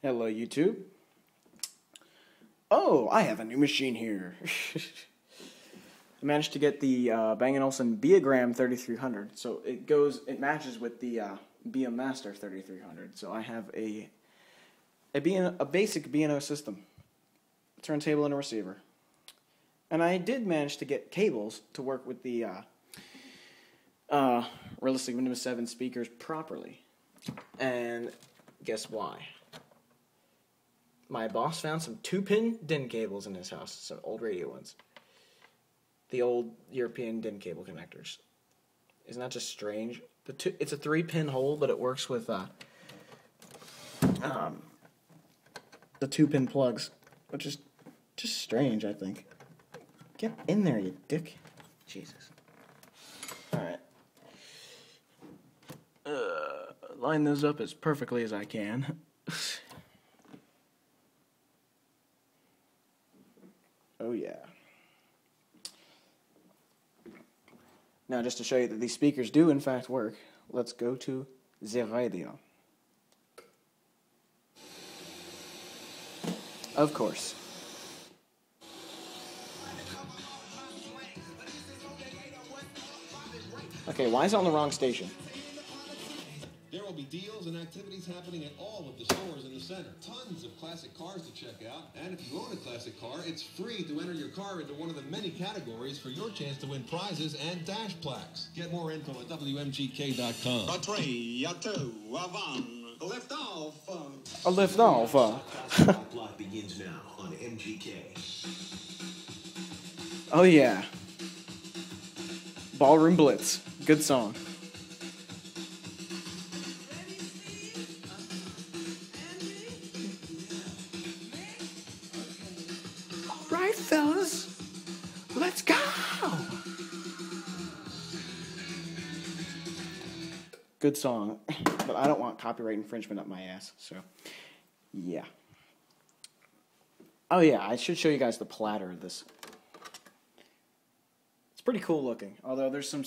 Hello, YouTube. Oh, I have a new machine here. I managed to get the Bang & Olufsen Beogram 3300, so it matches with the Beomaster 3300. So I have a basic B&O system, a turntable and a receiver, and I did manage to get cables to work with the realistic Windows 7 speakers properly. And guess why? My boss found some 2-pin DIN cables in his house, some old radio ones. The old European DIN cable connectors. Isn't that just strange? It's a 3-pin hole, but it works with the 2-pin plugs, which is just strange, I think. Get in there, you dick. Jesus. Alright. Line those up as perfectly as I can. Oh yeah. Now, just to show you that these speakers do in fact work, let's go to the radio. Of course. Okay, why is it on the wrong station? There will be deals and activities happening at all of the stores in the center. Tons of classic cars to check out. And if you own a classic car, it's free to enter your car into one of the many categories for your chance to win prizes and dash plaques. Get more info at WMGK.com. A 3, a 2, a 1. Lift off. A lift off. Block begins now on MGK. Oh yeah. Ballroom Blitz. Good song. Right, fellas, let's go. Good song, but I don't want copyright infringement up my ass, so yeah. Oh yeah, I should show you guys the platter of this. It's pretty cool looking, although there's some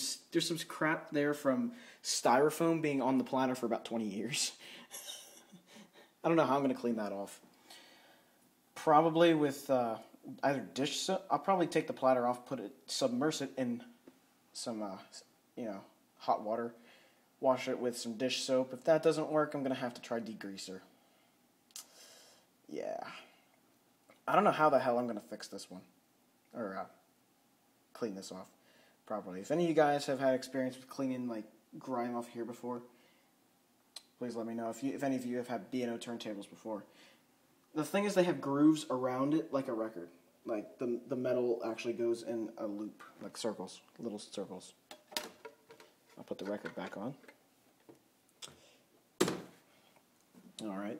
crap there from styrofoam being on the platter for about 20 years. I don't know how I'm going to clean that off. Probably with either dish soap. I'll probably take the platter off, submerge it in some, hot water, wash it with some dish soap. If that doesn't work, I'm gonna have to try degreaser. Yeah, I don't know how the hell I'm gonna fix this one, or clean this off properly. If any of you guys have had experience with cleaning like grime off here before, please let me know. If any of you have had B&O turntables before. The thing is, they have grooves around it like a record. Like, the metal actually goes in a loop, like circles, little circles. I'll put the record back on. Alright.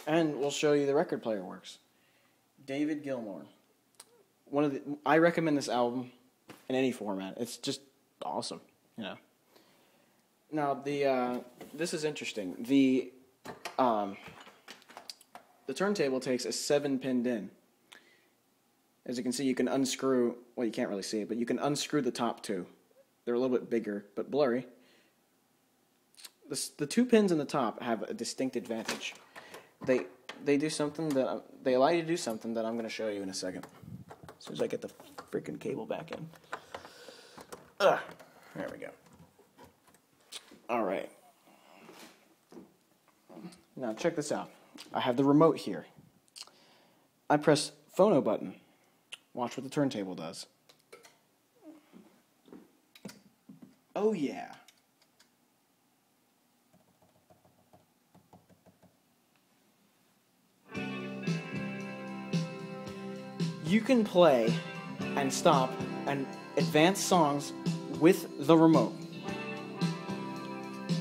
And we'll show you the record player works. David Gilmour. I recommend this album in any format. It's just awesome, you know. Now, this is interesting. The turntable takes a 7-pin DIN. As you can see, you can unscrew, well, you can't really see it, but you can unscrew the top two. They're a little bit bigger, but blurry. The 2 pins in the top have a distinct advantage. They do something that, they allow you to do something that I'm going to show you in a second. As soon as I get the freaking cable back in. There we go. Alright. Now, check this out. I have the remote here. I press phono button. Watch what the turntable does. Oh yeah. You can play and stop and advance songs with the remote.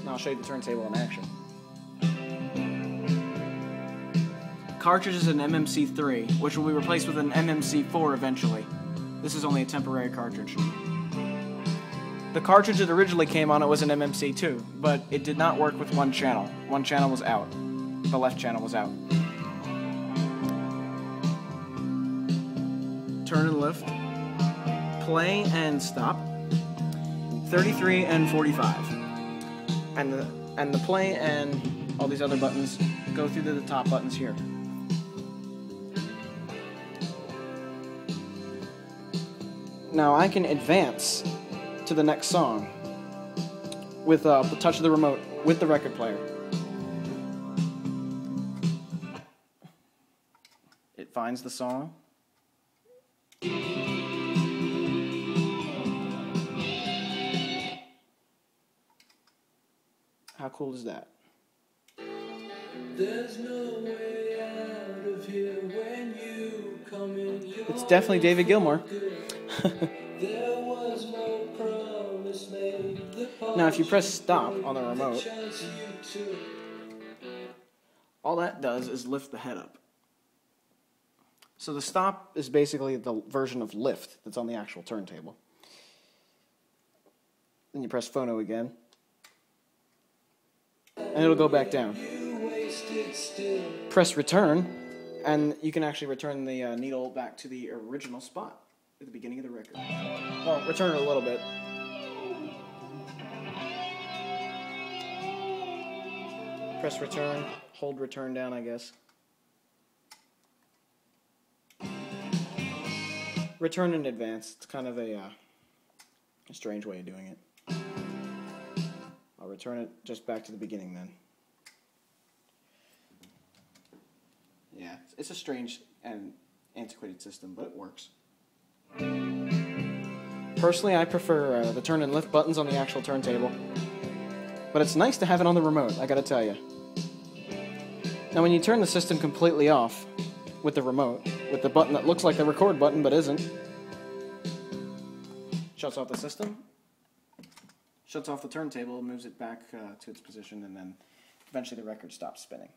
Now I'll show you the turntable in action. Cartridge is an MMC3, which will be replaced with an MMC4 eventually. This is only a temporary cartridge. The cartridge that originally came on it was an MMC2, but it did not work with one channel. One channel was out. The left channel was out. Turn and lift. Play and stop. 33 and 45. And the play and All these other buttons go through to the top buttons here. Now I can advance to the next song with the touch of the remote with the record player. It finds the song. How cool is that? There's no way out of here when you come in. It's definitely David Gilmour. Now, if you press stop on the remote, all that does is lift the head up. So the stop is basically the version of lift that's on the actual turntable. Then you press phono again, and it'll go back down. Press return, and you can actually return the needle back to the original spot at the beginning of the record. Well, return it a little bit. Press return, hold return down, I guess. Return in advance. It's kind of a strange way of doing it. I'll return it just back to the beginning then. Yeah, it's a strange and antiquated system, but it works. Personally, I prefer the turn and lift buttons on the actual turntable, but it's nice to have it on the remote, I gotta tell you. Now when you turn the system completely off with the remote, with the button that looks like the record button but isn't, shuts off the system, shuts off the turntable, moves it back to its position, and then eventually the record stops spinning.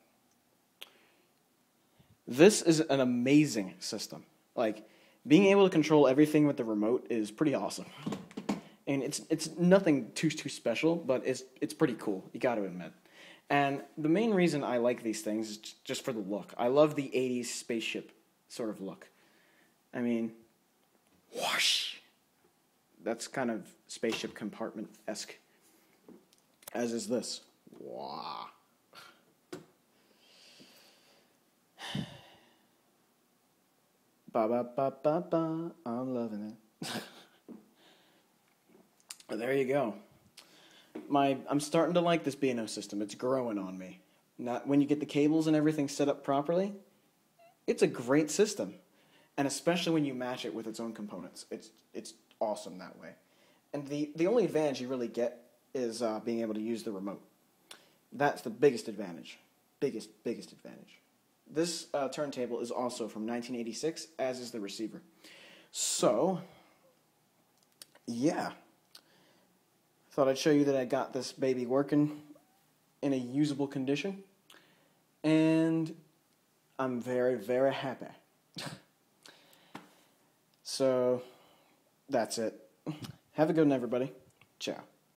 This is an amazing system. Like, being able to control everything with the remote is pretty awesome. And it's nothing too special, but it's pretty cool, you gotta admit. And the main reason I like these things is just for the look. I love the 80s spaceship sort of look. I mean, whoosh! That's kind of spaceship compartment-esque. As is this. Wah! Ba ba ba ba ba, I'm loving it. There you go. I'm starting to like this B&O system. It's growing on me. Not when you get the cables and everything set up properly, it's a great system. And especially when you match it with its own components. It's awesome that way. And the only advantage you really get is being able to use the remote. That's the biggest advantage. Biggest advantage. This turntable is also from 1986, as is the receiver. So, yeah. Thought I'd show you that I got this baby working in a usable condition. And I'm very, very happy. So, that's it. Have a good one, everybody. Ciao.